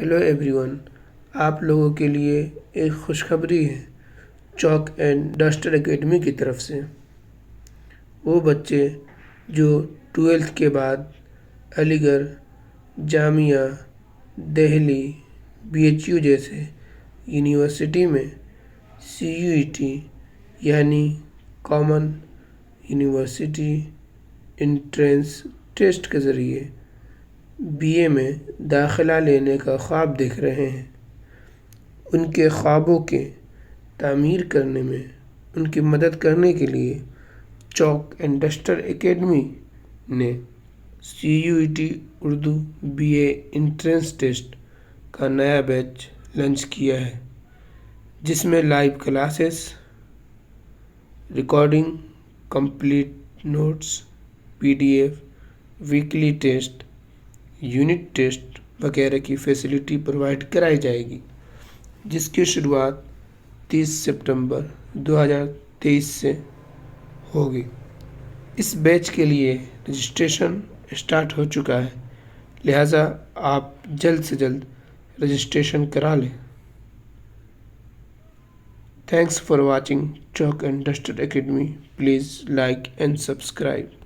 Hello every one, آپ لوگوں کے لیے ایک خوشخبری ہے چاک اینڈ ڈسٹر اکیڈمی کی طرف سے۔ وہ بچے جو 12th کے بعد علی گڑھ، جامعہ دہلی، BHU جیسے یونیورسٹی میں CUET یعنی کامن یونیورسٹی انٹرنس ٹیسٹ کے ذریعے BA میں داخلہ لینے کا خواب دیکھ رہے ہیں، ان کے خوابوں کے تعمیر کرنے میں ان کی مدد کرنے کے لیے چاک اینڈ ڈسٹر اکیڈمی نے CUET Urdu BA entrance test کا نیا بیچ لانچ کیا ہے، جس میں live classes, recording, complete notes, PDF، weekly test, unit test وغیرہ کی فیسلٹی پرووائڈ کرائی جائے گی، جس کی شروعات 30 ستمبر 2023 سے ہوگی۔ اس بیچ کے لیے رجسٹریشن اسٹارٹ ہو چکا ہے، لہٰذا آپ جلد سے جلد رجسٹریشن کرا لیں۔ Thanks for watching Chalk and Duster Academy. Please like and subscribe.